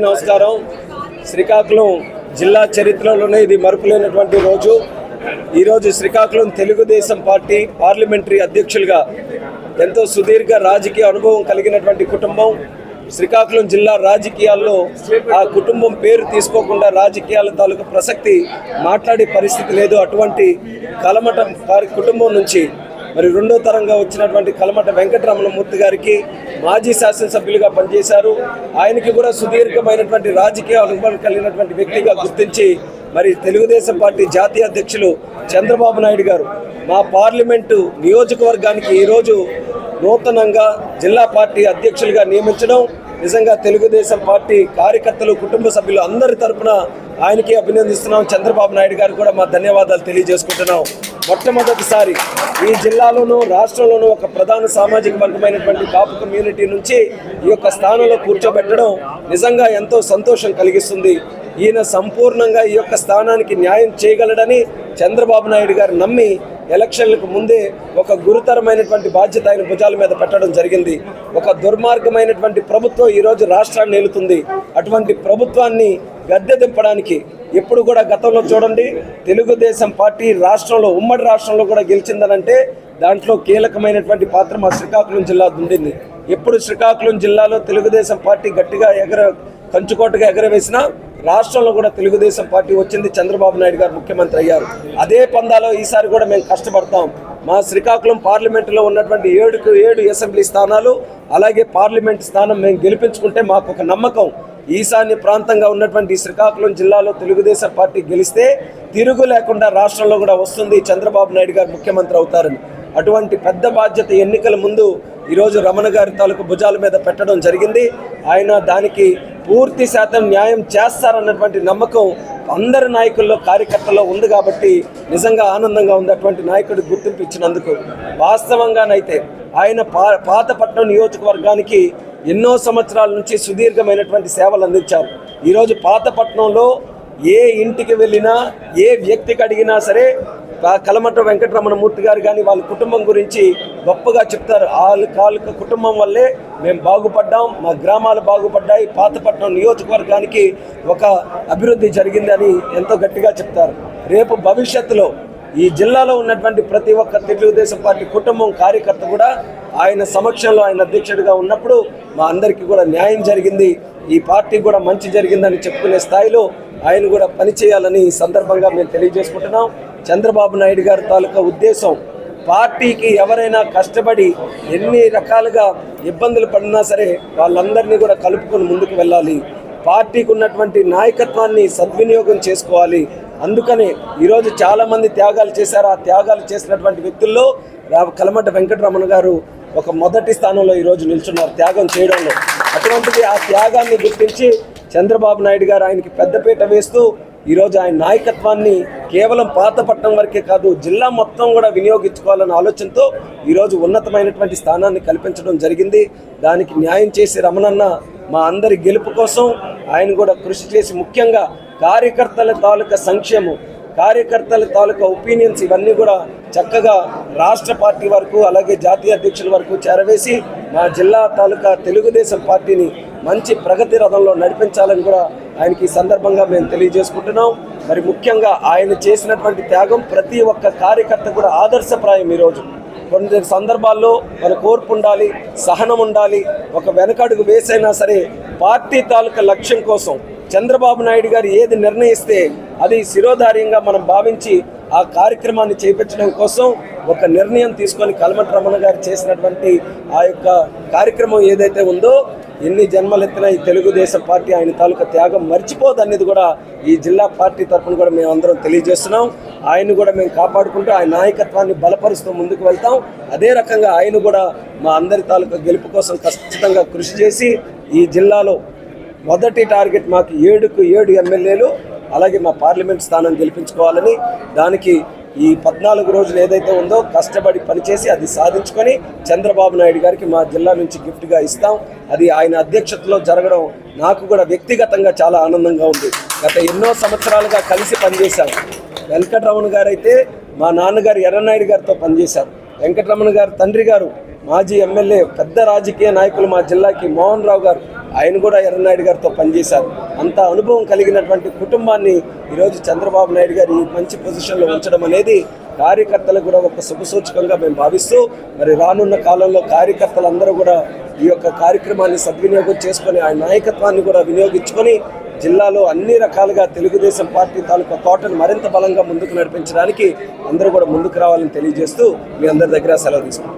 నమస్కారం. శ్రీకాకుళం జిల్లా చరిత్రలోనే ఇది మరుపులేనటువంటి రోజు. ఈరోజు శ్రీకాకుళం తెలుగుదేశం పార్టీ పార్లమెంటరీ అధ్యక్షులుగా ఎంతో సుదీర్ఘ రాజకీయ అనుభవం కలిగినటువంటి కుటుంబం. శ్రీకాకుళం జిల్లా రాజకీయాల్లో ఆ కుటుంబం పేరు తీసుకోకుండా రాజకీయాల తాలూకు ప్రసక్తి మాట్లాడే పరిస్థితి లేదు. అటువంటి కలమట కుటుంబం నుంచి మరి రెండో తరంగా వచ్చినటువంటి కలమట వెంకటరమణమూర్తి గారికి మాజీ శాసనసభ్యులుగా పనిచేశారు. ఆయనకి కూడా సుదీర్ఘమైనటువంటి రాజకీయ అనుభవం కలిగినటువంటి వ్యక్తిగా గుర్తించి మరి తెలుగుదేశం పార్టీ జాతీయ అధ్యక్షులు చంద్రబాబు నాయుడు గారు మా పార్లమెంటు నియోజకవర్గానికి ఈరోజు నూతనంగా జిల్లా పార్టీ అధ్యక్షులుగా నియమించడం నిజంగా తెలుగుదేశం పార్టీ కార్యకర్తలు, కుటుంబ సభ్యులు అందరి తరఫున ఆయనకి అభినందిస్తున్నాం. చంద్రబాబు నాయుడు గారు కూడా మా ధన్యవాదాలు తెలియజేసుకుంటున్నాం. మొట్టమొదటిసారి ఈ జిల్లాలోనూ రాష్ట్రంలోనూ ఒక ప్రధాన సామాజిక వర్గమైనటువంటి కాపు కమ్యూనిటీ నుంచి ఈ యొక్క స్థానంలో కూర్చోబెట్టడం నిజంగా ఎంతో సంతోషం కలిగిస్తుంది. ఈయన సంపూర్ణంగా ఈ యొక్క స్థానానికి న్యాయం చేయగలడని చంద్రబాబు నాయుడు గారు నమ్మి ఎలక్షన్లకు ముందే ఒక గురుతరమైనటువంటి బాధ్యత ఆయన భుజాల మీద పెట్టడం జరిగింది. ఒక దుర్మార్గమైనటువంటి ప్రభుత్వం ఈరోజు రాష్ట్రాన్ని ఏలుతుంది. అటువంటి ప్రభుత్వాన్ని గద్దె దింపడానికి ఎప్పుడు కూడా గతంలో చూడండి, తెలుగుదేశం పార్టీ రాష్ట్రంలో ఉమ్మడి రాష్ట్రంలో కూడా గెలిచిందనంటే దాంట్లో కీలకమైనటువంటి పాత్ర మా శ్రీకాకుళం జిల్లా ఉండింది. ఎప్పుడు శ్రీకాకుళం జిల్లాలో తెలుగుదేశం పార్టీ గట్టిగా కంచుకోటగా ఎగరవేసినా రాష్ట్రంలో కూడా తెలుగుదేశం పార్టీ వచ్చింది. చంద్రబాబు నాయుడు గారు ముఖ్యమంత్రి అయ్యారు. అదే పందాలో ఈసారి కూడా మేము కష్టపడతాం. మా శ్రీకాకుళం పార్లమెంటులో ఉన్నటువంటి 7 అసెంబ్లీ స్థానాలు అలాగే పార్లమెంట్ స్థానం మేము గెలిపించుకుంటే మాకు ఒక నమ్మకం, ఈశాన్య ప్రాంతంగా ఉన్నటువంటి శ్రీకాకుళం జిల్లాలో తెలుగుదేశం పార్టీ గెలిస్తే తిరుగు లేకుండా రాష్ట్రంలో కూడా వస్తుంది, చంద్రబాబు నాయుడు గారు ముఖ్యమంత్రి అవుతారని. అటువంటి పెద్ద బాధ్యత ఎన్నికల ముందు ఈరోజు రమణ గారి తాలూకు భుజాల మీద పెట్టడం జరిగింది. ఆయన దానికి పూర్తి శాతం న్యాయం చేస్తారన్నటువంటి నమ్మకం అందరి నాయకుల్లో, కార్యకర్తల్లో ఉంది. కాబట్టి నిజంగా ఆనందంగా ఉంది అటువంటి నాయకుడికి గుర్తింపు ఇచ్చినందుకు. వాస్తవంగానైతే ఆయన పాతపట్నం నియోజకవర్గానికి ఎన్నో సంవత్సరాల నుంచి సుదీర్ఘమైనటువంటి సేవలు అందించారు. ఈరోజు పాతపట్నంలో ఏ ఇంటికి వెళ్ళినా, ఏ వ్యక్తికి అడిగినా సరే కలమట వెంకటరమణమూర్తి గారు కానీ వాళ్ళ కుటుంబం గురించి గొప్పగా చెప్తారు. వాళ్ళ కుటుంబం వల్లే మేము బాగుపడ్డాం, మా గ్రామాలు బాగుపడ్డాయి, పాతపట్నం నియోజకవర్గానికి ఒక అభివృద్ధి జరిగిందని ఎంతో గట్టిగా చెప్తారు. రేపు భవిష్యత్తులో ఈ జిల్లాలో ఉన్నటువంటి ప్రతి ఒక్క తెలుగుదేశం పార్టీ కుటుంబం, కార్యకర్త కూడా ఆయన సమక్షంలో ఆయన అధ్యక్షుడిగా ఉన్నప్పుడు మా అందరికీ కూడా న్యాయం జరిగింది, ఈ పార్టీ కూడా మంచి జరిగిందని చెప్పుకునే స్థాయిలో ఆయన కూడా పనిచేయాలని ఈ సందర్భంగా మేము తెలియజేసుకుంటున్నాం. చంద్రబాబు నాయుడు గారి తాలూకా ఉద్దేశం పార్టీకి ఎవరైనా కష్టపడి ఎన్ని రకాలుగా ఇబ్బందులు పడినా సరే వాళ్ళందరినీ కూడా కలుపుకొని ముందుకు వెళ్ళాలి, పార్టీకి ఉన్నటువంటి నాయకత్వాన్ని సద్వినియోగం చేసుకోవాలి. అందుకనే ఈరోజు చాలామంది త్యాగాలు చేశారు. ఆ త్యాగాలు చేసినటువంటి వ్యక్తుల్లో కలమట వెంకటరమణ గారు ఒక మొదటి స్థానంలో ఈరోజు నిల్చున్నారు త్యాగం చేయడంలో. అటువంటిది ఆ త్యాగాన్ని గుర్తించి చంద్రబాబు నాయుడు గారు ఆయనకి పెద్దపీట వేస్తూ ఈరోజు ఆయన నాయకత్వాన్ని కేవలం పాతపట్నం వరకే కాదు జిల్లా మొత్తం కూడా వినియోగించుకోవాలన్న ఆలోచనతో ఈరోజు ఉన్నతమైనటువంటి స్థానాన్ని కల్పించడం జరిగింది. దానికి న్యాయం చేసి రమణన్న మా అందరి గెలుపు కోసం ఆయన కూడా కృషి చేసి ముఖ్యంగా కార్యకర్తల తాలూకా సంక్షేమం, కార్యకర్తల తాలూకా ఒపీనియన్స్ ఇవన్నీ కూడా చక్కగా రాష్ట్ర పార్టీ వరకు అలాగే జాతీయ అధ్యక్షుల వరకు చేరవేసి మా జిల్లా తాలూకా తెలుగుదేశం పార్టీని మంచి ప్రగతి రథంలో నడిపించాలని కూడా ఆయనకి ఈ సందర్భంగా మేము తెలియజేసుకుంటున్నాం. మరి ముఖ్యంగా ఆయన చేసినటువంటి త్యాగం ప్రతి ఒక్క కార్యకర్త కూడా ఆదర్శప్రాయం. ఈరోజు కొన్ని సందర్భాల్లో మన కోర్పు ఉండాలి, సహనం ఉండాలి. ఒక వెనకడుగు వేసైనా సరే పార్టీ తాలూకా లక్ష్యం కోసం చంద్రబాబు నాయుడు గారు ఏది నిర్ణయిస్తే అది శిరోధార్యంగా మనం భావించి ఆ కార్యక్రమాన్ని చేపట్టడం కోసం ఒక నిర్ణయం తీసుకొని కలమట రమణ గారు చేసినటువంటి ఆ యొక్క కార్యక్రమం ఏదైతే ఉందో ఎన్ని జన్మలెత్తినా ఈ తెలుగుదేశం పార్టీ ఆయన తాలూకా త్యాగం మర్చిపోదనేది కూడా ఈ జిల్లా పార్టీ తరఫున కూడా మేము అందరం తెలియజేస్తున్నాం. ఆయన కూడా మేము కాపాడుకుంటూ ఆయన నాయకత్వాన్ని బలపరుస్తూ ముందుకు వెళ్తాం. అదే రకంగా ఆయన కూడా మా అందరి తాలూకా గెలుపు కోసం ఖచ్చితంగా కృషి చేసి ఈ జిల్లాలో మొదటి టార్గెట్ మాకు 7 ఎమ్మెల్యేలు అలాగే మా పార్లమెంట్ స్థానం గెలిపించుకోవాలని, దానికి ఈ 14 రోజులు ఏదైతే ఉందో కష్టపడి పనిచేసి అది సాధించుకొని చంద్రబాబు నాయుడు గారికి మా జిల్లా నుంచి గిఫ్ట్గా ఇస్తాం. అది ఆయన అధ్యక్షతలో జరగడం నాకు కూడా వ్యక్తిగతంగా చాలా ఆనందంగా ఉంది. గత ఎన్నో సంవత్సరాలుగా కలిసి పనిచేశాం. వెంకటరమణ గారు అయితే మా నాన్నగారు ఎర్రనాయుడు గారితో పనిచేశారు. వెంకటరమణ గారు తండ్రి గారు మాజీ ఎమ్మెల్యే, పెద్ద రాజకీయ నాయకులు మా జిల్లాకి మోహన్ రావు గారు ఆయన కూడా ఎర్రనాయుడు గారితో పనిచేశారు. అంత అనుభవం కలిగినటువంటి కుటుంబాన్ని ఈరోజు చంద్రబాబు నాయుడు గారు ఈ మంచి పొజిషన్లో ఉంచడం అనేది కార్యకర్తలకు కూడా ఒక శుభసూచకంగా మేము భావిస్తూ, మరి రానున్న కాలంలో కార్యకర్తలందరూ కూడా ఈ యొక్క కార్యక్రమాన్ని సద్వినియోగం చేసుకొని ఆయన నాయకత్వాన్ని కూడా వినియోగించుకొని జిల్లాలో అన్ని రకాలుగా తెలుగుదేశం పార్టీ తాలూకా తోటను మరింత బలంగా ముందుకు నడిపించడానికి అందరూ కూడా ముందుకు రావాలని తెలియజేస్తూ మీ అందరి దగ్గర సెలవు తీసుకుంటాం.